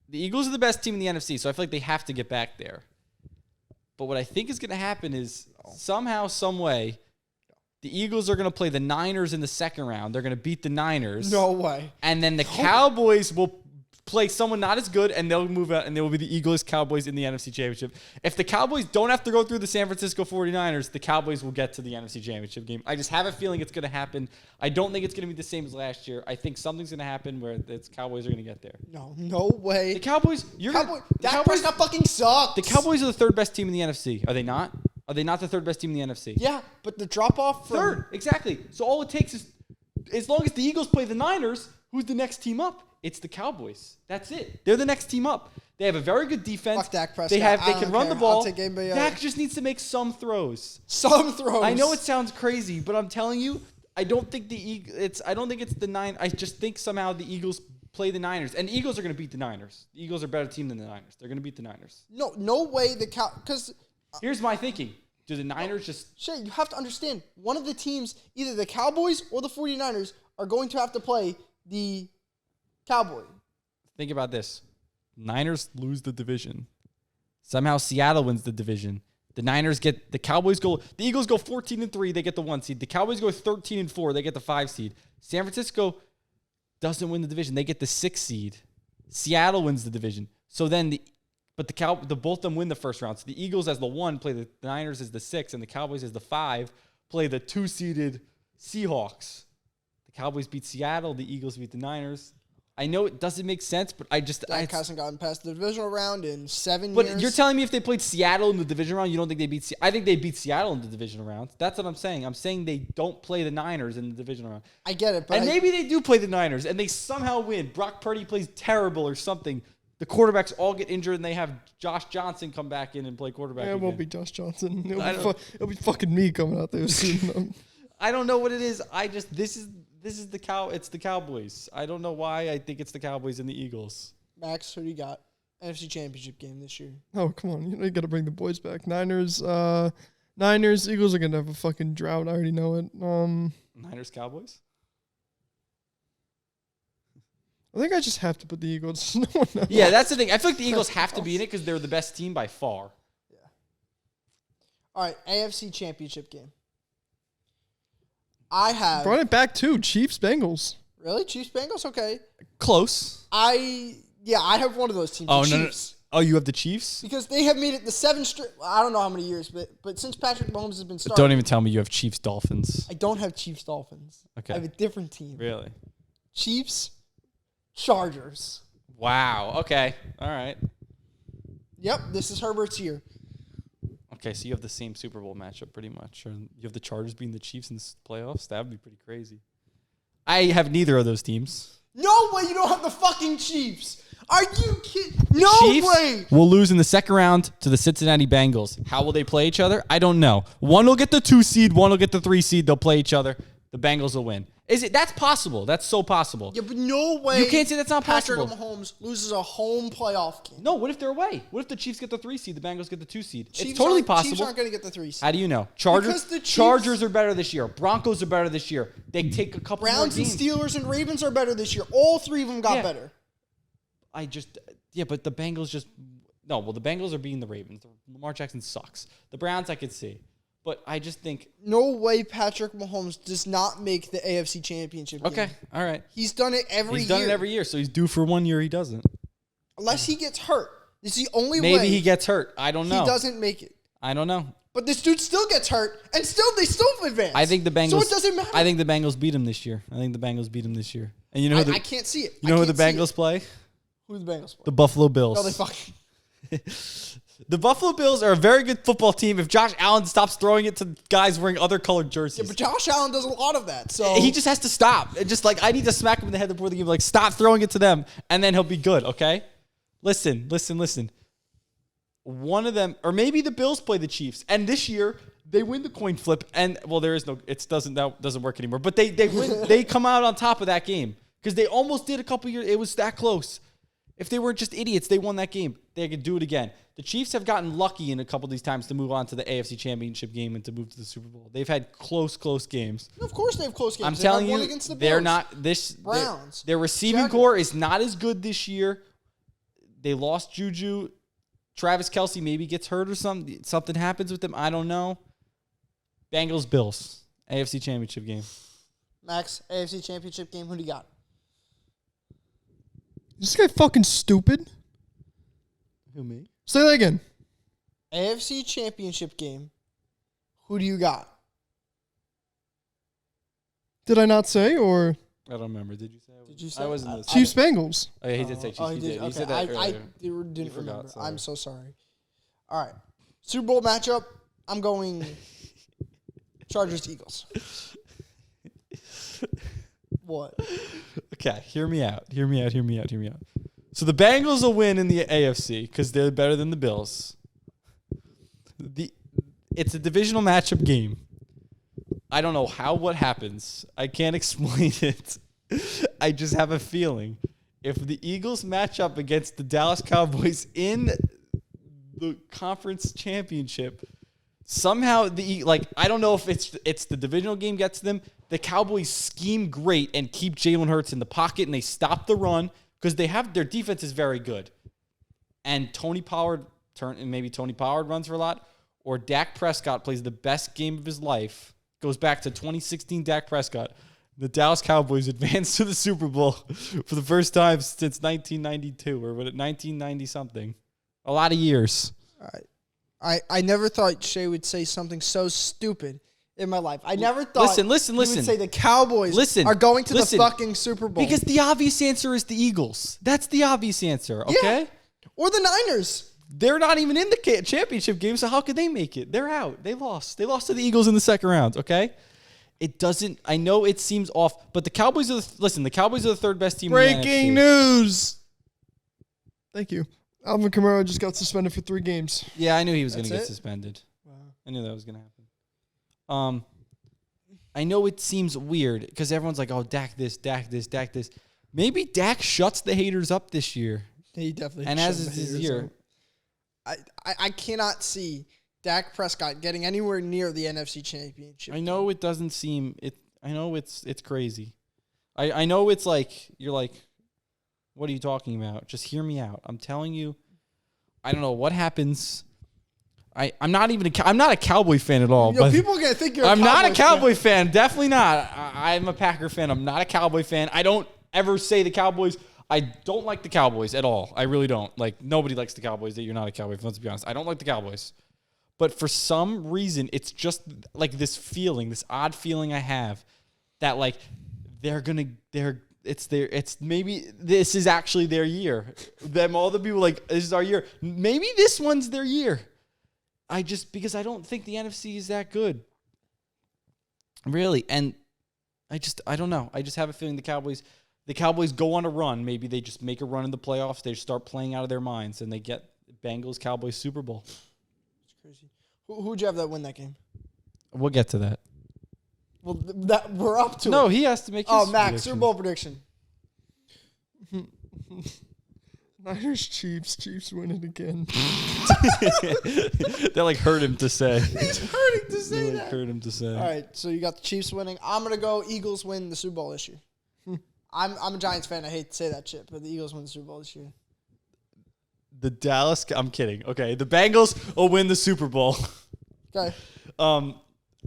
the Eagles are the best team in the NFC, so I feel like they have to get back there. But what I think is going to happen is somehow, some way, the Eagles are going to play the Niners in the second round. They're going to beat the Niners. No way. And then the Cowboys will play someone not as good, and they'll move out, and they will be the Eagles Cowboys in the NFC Championship. If the Cowboys don't have to go through the San Francisco 49ers, the Cowboys will get to the NFC Championship game. I just have a feeling it's going to happen. I don't think it's going to be the same as last year. I think something's going to happen where the Cowboys are going to get there. No way. The Cowboys, Dak Prescott fucking sucks. The Cowboys are the 3rd best team in the NFC. Are they not? Are they not the 3rd best team in the NFC? Yeah, but the drop off from 3rd, exactly. So all it takes is, as long as the Eagles play the Niners, who's the next team up? It's the Cowboys. That's it. They're the next team up. They have a very good defense. Fuck Dak Prescott. They can run the ball. I'll take anybody Dak just needs to make some throws. Some throws. I know it sounds crazy, but I'm telling you, I don't think it's the Niners. I just think somehow the Eagles play the Niners, and the Eagles are going to beat the Niners. The Eagles are a better team than the Niners. They're going to beat the Niners. No way because here's my thinking. Do the Niners just... Shay, you have to understand, one of the teams, either the Cowboys or the 49ers, are going to have to play the Cowboys. Think about this. Niners lose the division. Somehow Seattle wins the division. The Eagles go 14-3, they get the 1 seed. The Cowboys go 13-4, they get the 5 seed. San Francisco doesn't win the division, they get the 6 seed. Seattle wins the division. So then But the both of them win the first round. So the Eagles as the 1 play the Niners as the 6, and the Cowboys as the 5 play the 2-seeded Seahawks. The Cowboys beat Seattle. The Eagles beat the Niners. I know it doesn't make sense, but Dak hasn't gotten past the divisional round in 7 But years. you're telling me if they played Seattle in the division round, you don't think they beat I think they beat Seattle in the division round. That's what I'm saying. I'm saying they don't play the Niners in the division round. I get it, but And maybe they do play the Niners, and they somehow win. Brock Purdy plays terrible or something. The quarterbacks all get injured, and they have Josh Johnson come back in and play quarterback Yeah, it again. won't be Josh Johnson. It'll be, fucking me coming out there shooting them. I don't know what it is. This is it's the Cowboys. I don't know why I think it's the Cowboys and the Eagles. Max, who do you got? NFC Championship game this year. Oh, come on. You got to bring the boys back. Niners, Eagles are going to have a fucking drought. I already know it. Niners, Cowboys? I think I just have to put the Eagles. No one knows. Yeah, that's the thing. I feel like the Eagles have to be in it because they're the best team by far. All right, AFC Championship game. I have Brought it back too. Chiefs, Bengals. really Chiefs Bengals. Okay, Close. I have one of those teams. Oh, the no. Chiefs. Oh, you have the Chiefs? Because they have made it the 7 straight. I don't know how many years, but since Patrick Mahomes has been starting, Don't even tell me you have Chiefs Dolphins. I don't have Chiefs Dolphins. Okay. I have a different team. Really? Chiefs Chargers. Wow. Okay. All right. Yep, this is Herbert's year. Okay, so you have the same Super Bowl matchup pretty much. Or you have the Chargers beating the Chiefs in the playoffs? That would be pretty crazy. I have neither of those teams. No way you don't have the fucking Chiefs. Are you kidding? No Chiefs way. will lose in the second round to the Cincinnati Bengals. How will they play each other? I don't know. One will get the 2 seed, one will get the 3 seed. They'll play each other. The Bengals will win. That's possible. That's so possible. Yeah, but no way. You can't say that's not Patrick possible. Mahomes loses a home playoff game. No, what if they're away? What if the Chiefs get the 3 seed, the Bengals get the 2 seed? Chiefs It's totally Chiefs possible. aren't going to get the 3 seed. How do you know? Because the Chiefs- Chargers are better this year. Broncos are better this year. They take a couple Browns more and games. Steelers and Ravens are better this year. All 3 of them got Yeah. better. But the Bengals the Bengals are beating the Ravens. Lamar Jackson sucks. The Browns I could see. But I just think, No way Patrick Mahomes does not make the AFC Championship game. okay, all right. He's done it every year. He's done it every year, so he's due for 1 year he doesn't. Unless he gets hurt. This is the only way Maybe he gets hurt. I don't know. he doesn't make it. I don't know. But this dude still gets hurt, and they still advance. I think the Bengals. So it doesn't matter. I think the Bengals beat him this year. And you know who I can't see it. you know I who the can't see it. Bengals play? Who the Bengals play? The Buffalo Bills. No, they fucking. The Buffalo Bills are a very good football team if Josh Allen stops throwing it to guys wearing other colored jerseys. But Josh Allen does a lot of that. So He just has to stop. And just I need to smack him in the head before the game. Stop throwing it to them, and then he'll be good. Okay? Listen. One of them, or maybe the Bills play the Chiefs, and this year they win the coin flip. And that doesn't work anymore. But they win. They come out on top of that game because they almost did a couple years. It was that close. If they weren't just idiots, they won that game. They could do it again. The Chiefs have gotten lucky in a couple of these times to move on to the AFC Championship game and to move to the Super Bowl. They've had close games. of course they have close games. I'm They telling have one you, against the they're Bills. not this. Browns. Their receiving Jaguars. core is not as good this year. They lost Juju. Travis Kelce maybe gets hurt or something. Something happens with them. I don't know. Bengals, Bills, AFC Championship game. Max, AFC Championship game. Who do you got? Is this guy fucking stupid? Who, me? Say that again. AFC Championship game. Who do you got? Did I not say or I don't remember. Did you say? Did you say? I wasn't listening. Chiefs Bengals? Oh, yeah, he did say Chiefs. Oh, he did. He Okay. said that I earlier. didn't forgot, remember. sorry. I'm so sorry. All right. Super Bowl matchup. I'm going Chargers Eagles. What? Okay, hear me out. So the Bengals will win in the AFC because they're better than the Bills. It's a divisional matchup game. I don't know what happens. I can't explain it. I just have a feeling. If the Eagles match up against the Dallas Cowboys in the conference championship, somehow I don't know if it's the divisional game gets to them. The Cowboys scheme great and keep Jalen Hurts in the pocket, and they stop the run because their defense is very good. And Tony Pollard runs for a lot, or Dak Prescott plays the best game of his life. Goes back to 2016 Dak Prescott. The Dallas Cowboys advanced to the Super Bowl for the first time since 1992 or 1990 something. A lot of years. I never thought Shay would say something so stupid in my life. I never thought Listen. he would say the Cowboys are going to the fucking Super Bowl. Because the obvious answer is the Eagles. That's the obvious answer, okay? Yeah. Or the Niners. They're not even in the championship game, so how could they make it? They're out. They lost. They lost to the Eagles in the second round, okay? It doesn't, I know it seems off, but the Cowboys are the Cowboys are the third best team in the NFC. Breaking news. Thank you. Alvin Kamara just got suspended for 3 games. Yeah, I knew he was going to get it? suspended. Wow. I knew that was going to happen. I know it seems weird because everyone's like, oh, Dak this, Dak this, Dak this. Maybe Dak shuts the haters up this year. He definitely And shut as the is his haters year. up. I cannot see Dak Prescott getting anywhere near the NFC Championship. I know it doesn't seem it. I know it's crazy. I know it's like you're like, what are you talking about? Just hear me out. I'm telling you. I don't know what happens. I'm not a Cowboy fan at all. Yo, but people are gonna think you're. I'm not a Cowboy fan. fan. Definitely not. I'm a Packer fan. I'm not a Cowboy fan. I don't ever say the Cowboys. I don't like the Cowboys at all. I really don't. Like, nobody likes the Cowboys. That you're not a Cowboy fan, let's be honest. I don't like the Cowboys. But for some reason, it's just like this feeling, this odd feeling I have that like it's maybe this is actually their year. Them all the people like, this is our year. Maybe this one's their year. Because I don't think the NFC is that good. Really. And I don't know. I just have a feeling the Cowboys go on a run. Maybe they just make a run in the playoffs. They start playing out of their minds and they get Bengals Cowboys Super Bowl. It's crazy. Who'd you have that win that game? We'll get to that. Well, that we're up to. No, it. he has to make his Max, prediction. Super Bowl prediction. Niners, Chiefs win it again. That like hurt him to say. He's hurting to say that. Hurt him to say. All right, so you got the Chiefs winning. I'm gonna go Eagles win the Super Bowl this year. I'm a Giants fan. I hate to say that shit, but the Eagles win the Super Bowl this year. The Dallas. I'm kidding. Okay, the Bengals will win the Super Bowl. Okay.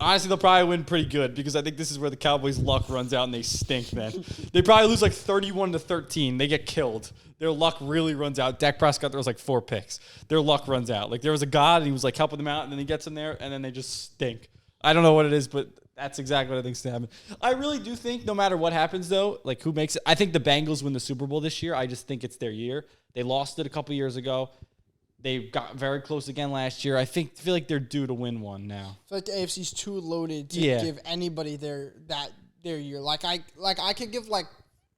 Honestly, they'll probably win pretty good because I think this is where the Cowboys' luck runs out and they stink. Then they probably lose like 31-13. They get killed. Their luck really runs out. Dak Prescott throws like 4 picks. Their luck runs out. Like there was a god and he was like helping them out, and then he gets in there and then they just stink. I don't know what it is, but that's exactly what I think's gonna happen. I really do think no matter what happens though, like who makes it, I think the Bengals win the Super Bowl this year. I just think it's their year. They lost it a couple years ago. They got very close again last year. I feel like they're due to win one now. I feel like the AFC's too loaded to give anybody their year. Like I could give like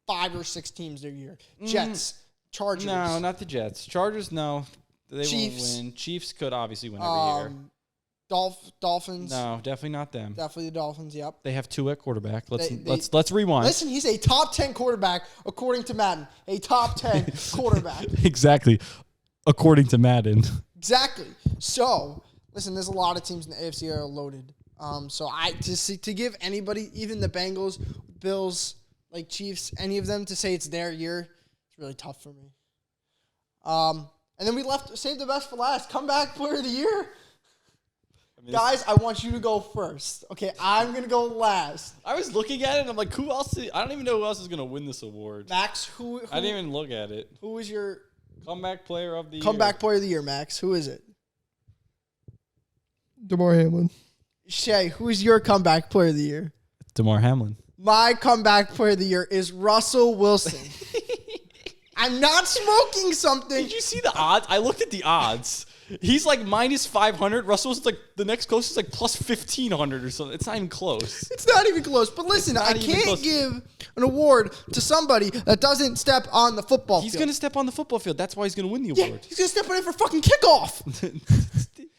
5 or 6 teams their year. Jets, Chargers. No, not the Jets. Chargers, no. They Chiefs. won't win. Chiefs could obviously win every year. Dolphins. No, definitely not them. Definitely the Dolphins, yep. They have 2 at quarterback. Let's rewind. Listen, he's a top 10 quarterback according to Madden. A top 10 quarterback. Exactly. According to Madden. Exactly. So, listen, there's a lot of teams in the AFC that are loaded. So to give anybody, even the Bengals, Bills, like Chiefs, any of them to say it's their year, it's really tough for me. And then we saved the best for last. Comeback player of the year. Guys, I want you to go first. Okay, I'm going to go last. I was looking at it and I'm like, who else? I don't even know who else is going to win this award. Max, who I didn't even look at it. Who is your comeback player of the year? Comeback player of the year, Max? Who is it? DeMar Hamlin. Shay, who is your comeback player of the year? DeMar Hamlin. My comeback player of the year is Russell Wilson. I'm not smoking something. Did you see the odds? I looked at the odds. He's like minus 500. Russell's like the next closest is like plus 1,500 or something. It's not even close. It's not even close. But listen, I can't give an award to somebody that doesn't step on the football field. He's going to step on the football field. That's why he's going to win the award. He's going to step on it for fucking kickoff.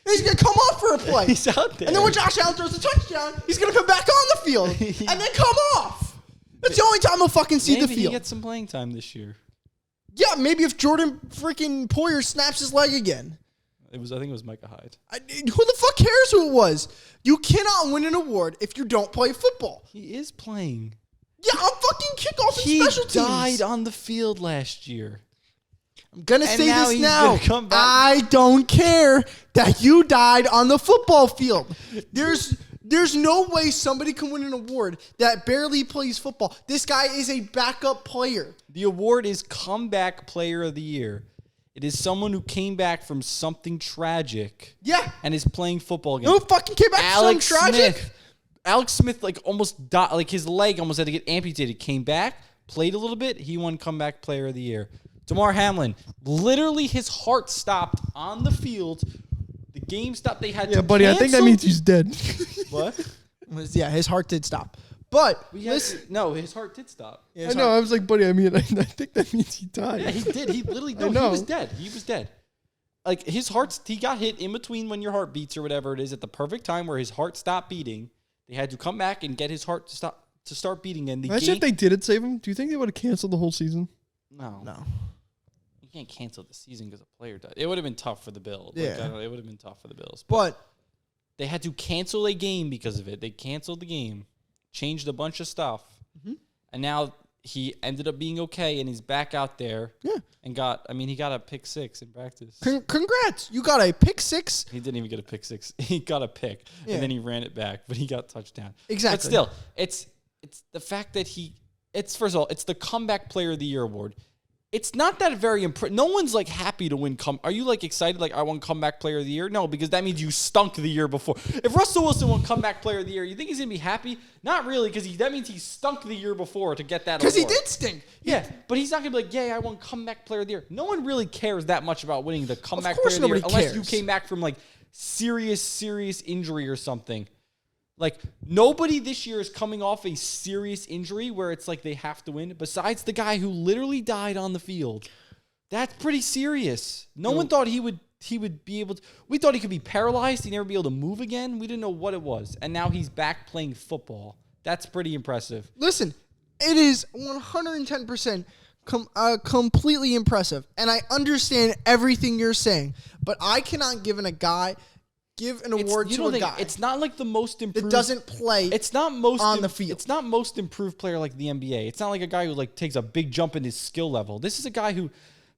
He's going to come off for a play. He's out there. And then when Josh Allen throws a touchdown, he's going to come back on the field and then come off. That's the only time he'll fucking see the field. Maybe he gets some playing time this year. Yeah, maybe if Jordan freaking Poyer snaps his leg again. I think it was Micah Hyde. Who the fuck cares who it was? You cannot win an award if you don't play football. He is playing. Yeah, I'm fucking kickoff and special teams. He died on the field last year. I'm going to say this now. Gonna come back. I don't care that you died on the football field. There's no way somebody can win an award that barely plays football. This guy is a backup player. The award is comeback player of the year. It is someone who came back from something tragic Yeah. and is playing football again. Who fucking came back from something tragic? Smith. Alex Smith like almost died, like his leg almost had to get amputated. Came back, played a little bit. He won comeback player of the year. Damar Hamlin, literally his heart stopped on the field. The game stopped. They had to buddy, I think that cancel- means he's dead. What? Yeah, his heart did stop. But Listen, no, his heart did stop. Yeah, I know. I was like, buddy, I mean, I think that means he died. Yeah, he did. He literally I no, he know. was dead. He was dead. Like his heart's he got hit in between when your heart beats or whatever it is at the perfect time where his heart stopped beating. They had to come back and get his heart to start beating. And the Imagine game, if they didn't save him. Do you think they would have canceled the whole season? no, you can't cancel the season because a player died. It would have been tough for the Bills. Yeah. Like, I don't know, it would have been tough for the Bills. but They had to cancel a game because of it. They canceled the game, changed a bunch of stuff, and now he ended up being okay, and he's back out there. Yeah. And he got a pick 6 in practice. congrats. You got a pick 6. He didn't even get a pick 6. He got a pick, Yeah. and then he ran it back, but he got touchdown. Exactly. But still, it's the fact that it's first of all, it's the comeback player of the year award. It's not that very impressive. No one's like happy to win. Are you like excited? Like I won comeback player of the year? No, because that means you stunk the year before. If Russell Wilson won comeback player of the year, you think he's gonna be happy? Not really, because that means he stunk the year before to get that. Because he award. did stink. Yeah, but he's not gonna be like, "Yay, I won comeback player of the year." No one really cares that much about winning the comeback course player of the year nobody unless you cares. came back from like serious injury or something. Like nobody this year is coming off a serious injury where it's like they have to win. Besides the guy who literally died on the field, that's pretty serious. No one thought he would be able to. We thought he could be paralyzed. He'd never be able to move again. We didn't know what it was, and now he's back playing football. That's pretty impressive. Listen, it is 110% completely impressive. And I understand everything you're saying. But I cannot give an award to a guy It's not like the most improved. that doesn't play. It's not most on the field. It's not most improved player like the NBA. It's not like a guy who like takes a big jump in his skill level. This is a guy who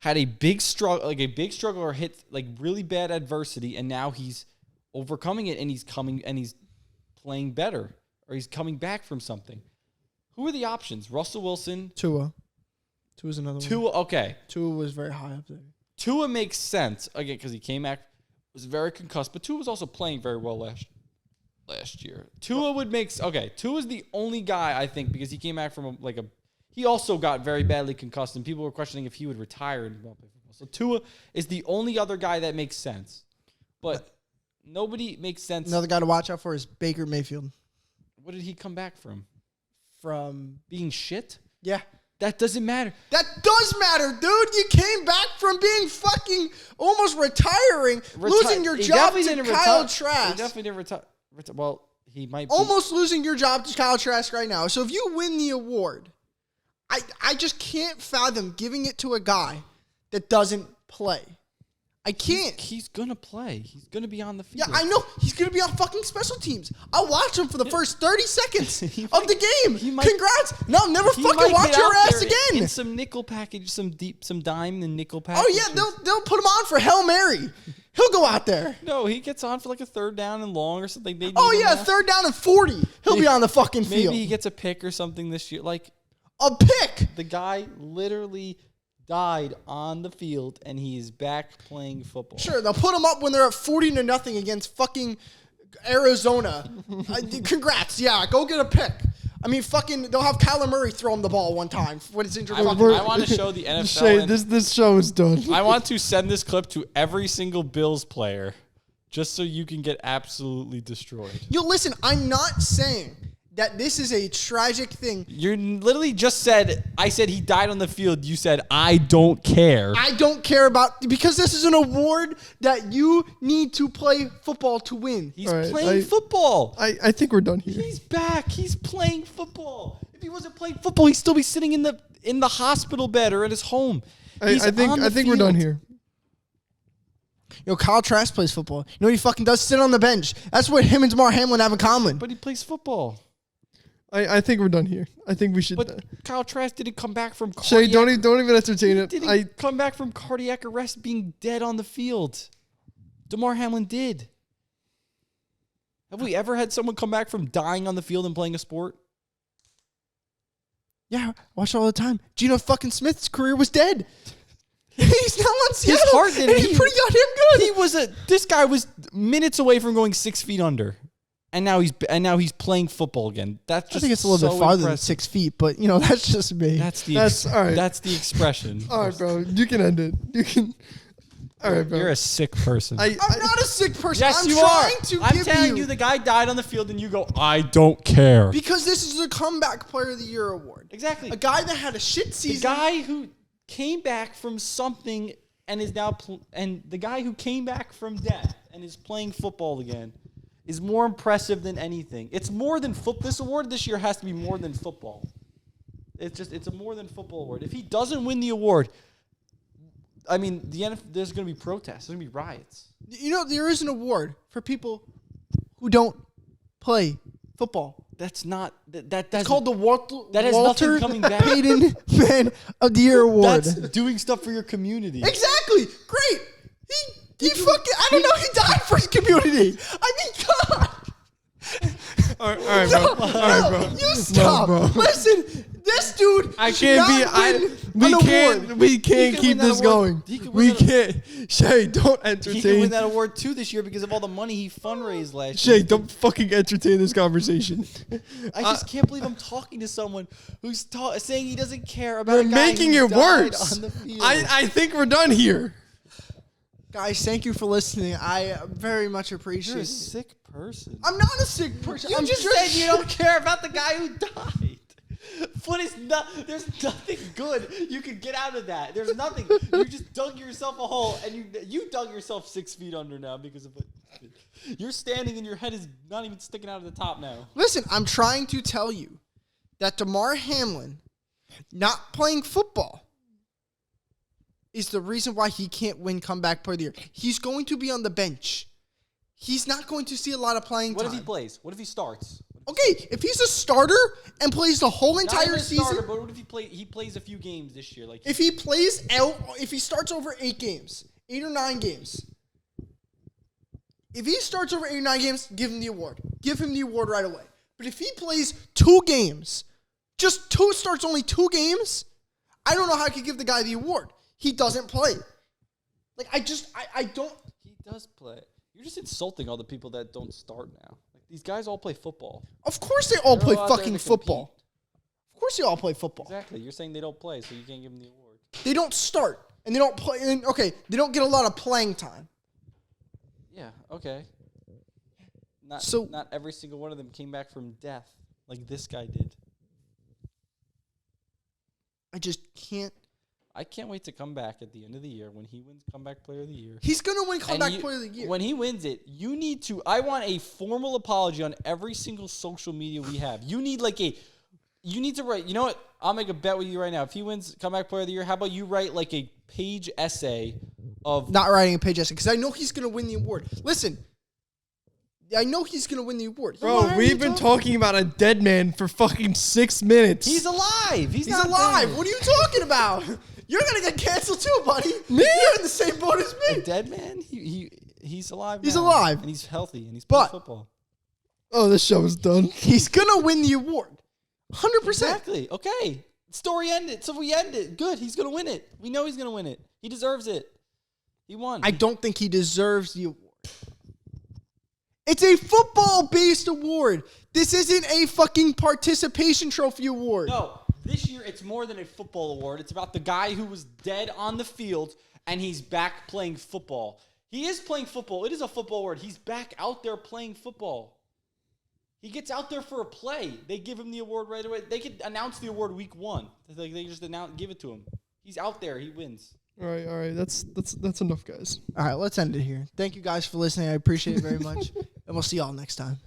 had a big struggle or hit like really bad adversity, and now he's overcoming it, and he's playing better, or he's coming back from something. Who are the options? Russell Wilson, Tua. Tua's another one. Tua. Okay, Tua was very high up there. Tua makes sense again because he came back, was very concussed, but Tua was also playing very well last year. Tua would make okay. Tua's the only guy I think because he came back from he also got very badly concussed, and people were questioning if he would retire and not play football. So Tua is the only other guy that makes sense, but nobody makes sense. Another guy to watch out for is Baker Mayfield. What did he come back from? From Being shit? yeah. That doesn't matter. That does matter, dude. You came back from being fucking almost retiring, losing your He job definitely to didn't Kyle retire. He Trask. definitely didn't retire. Well, he might be. Almost losing your job to Kyle Trask right now. So if you win the award, I just can't fathom giving it to a guy that doesn't play. I can't. He's gonna play. He's gonna be on the field. Yeah, I know. He's going to be on fucking special teams. I'll watch him for the first 30 seconds He of might- the game. he might- Congrats. No, I'll never He fucking might watch get your out ass there again. in some nickel package, some dime and nickel package. Oh, yeah, they'll put him on for Hail Mary. He'll go out there. No, he gets on for like a third down and long or something. They Oh, need him yeah, now. third down and 40. He'll be on the fucking Maybe field. he gets a pick or something this year. Like A pick. the guy literally died on the field and he is back playing football. Sure, they'll put him up when they're up 40-0 against fucking Arizona. Congrats. Yeah, go get a pick. I mean, fucking, they'll have Kyler Murray throw him the ball one time when it's injured. I want to show the NFL. Shay, and this show is done. I want to send this clip to every single Bills player just so you can get absolutely destroyed. Yo, listen, I'm not saying that this is a tragic thing. You literally just said, I said he died on the field. You said, I don't care. I don't care about, because this is an award that you need to play football to win. He's All right, playing football. I think we're done here. He's back. He's playing football. If he wasn't playing football, he'd still be sitting in the hospital bed or at his home. I think we're done here. Yo, Kyle Trask plays football. You know what he fucking does? Sit on the bench. That's what him and Damar Hamlin have in common. But he plays football. I think we're done here. I think we should. But Kyle Trask didn't come back from Shay, cardiac. don't even entertain it. Didn't come back from cardiac arrest being dead on the field. Damar Hamlin did. Have we ever had someone come back from dying on the field and playing a sport? Yeah, watch it all the time. Geno fucking Smith's career was dead. He's now on Seattle. His heart did and it. he pretty goddamn good. This guy was minutes away from going 6 feet under. And now he's playing football again. That's just I think it's a little bit farther than impressive. 6 feet, but that's just me. That's all right. That's the expression. All right, bro. You can end it. You can. All right, bro. You're a sick person. I'm not a sick person. yes, I'm you trying are. to I'm give telling you, the guy died on the field, and you go, I don't care. because this is the comeback player of the year award. Exactly. A guy that had a shit The season. guy who came back from something and is now and the guy who came back from death and is playing football again is more impressive than anything. It's more than football. This award this year has to be more than football. It's a more than football award. If he doesn't win the award, I mean, there's going to be protests. There's going to be riots. There is an award for people who don't play football. That's not that. It's That's called the that has nothing Walter coming back. Payton Man of the Year Award. That's doing stuff for your community. Exactly. Great. He fucking, I don't know, he died for his community. I mean, God. All right, bro. All right, bro. You stop. bro. Listen, this dude I should can't be. not win an award. We can't can keep win that this award. going. He can win We that- can't. Shay, don't He can win entertain. that award too this year because of all the money he fundraised last Shay, year. don't fucking entertain this conversation. I just can't believe I'm talking to someone who's saying he doesn't care about You're a guy making who it died worse. on the field. I think we're done here. Guys, thank you for listening. I very much You're appreciate a it. sick person. I'm not a sick person. You I'm just said you don't care about the guy who died. Foot is not. There's nothing good you could get out of that. There's nothing. You just dug yourself a hole, and you dug yourself 6 feet under now because of it. You're standing, and your head is not even sticking out of the top now. Listen, I'm trying to tell you that DeMar Hamlin not playing football is the reason why he can't win comeback player of the year. He's going to be on the bench. He's not going to see a lot of playing What time. if he plays? What if he starts? Okay, if he's a starter and plays the whole Not entire even a season, starter, but what if he plays a few games this year? Like if he plays out, if he starts over 8 games, 8 or 9 games, if he starts over 8 or 9 games, give him the award. Give him the award right away. But if he plays 2 games, just 2 starts, only 2 games, I don't know how I could give the guy the award. He doesn't play. Like, I don't. he does play. You're just insulting all the people that don't start now. Like these guys all play football. Of course they all They're play all out there fucking to football. compete. Of course they all play football. Exactly. You're saying they don't play, so you can't give them the award. They don't start. And they don't play. And, okay, they don't get a lot of playing time. Yeah. Okay. So- Not every single one of them came back from death like this guy did. I just can't. I can't wait to come back at the end of the year when he wins comeback player of the year. He's going to win And comeback player of the year. When he wins it, you need to. I want a formal apology on every single social media we have. You need you need to write. You know what? I'll make a bet with you right now. If he wins comeback player of the year, how about you write like a page essay of Not writing a page essay because I know he's going to win the award. Listen, I know he's going to win the award. Why Bro, are we've you been talking about a dead man for fucking 6 minutes. he's alive. He's He's not alive. dead. What are you talking about? You're going to get canceled too, buddy. Me? You're in the same boat as A me. dead man? He's alive. He's now, alive. and he's healthy and he's playing But- football. Oh, this show is done. He's going to win the award. 100%. Exactly. Okay. Story ended. So we end it. Good. He's gonna win it. We know he's gonna win it. He deserves it. He won. I don't think he deserves the award. It's a football-based award. This isn't a fucking participation trophy award. No, this year it's more than a football award. It's about the guy who was dead on the field and he's back playing football. He is playing football. It is a football award. He's back out there playing football. He gets out there for a play. They give him the award right away. They could announce the award week 1. They just give it to him. He's out there. He wins. All right. That's enough, guys. All right, let's end it here. Thank you guys for listening. I appreciate it very much. And we'll see y'all next time.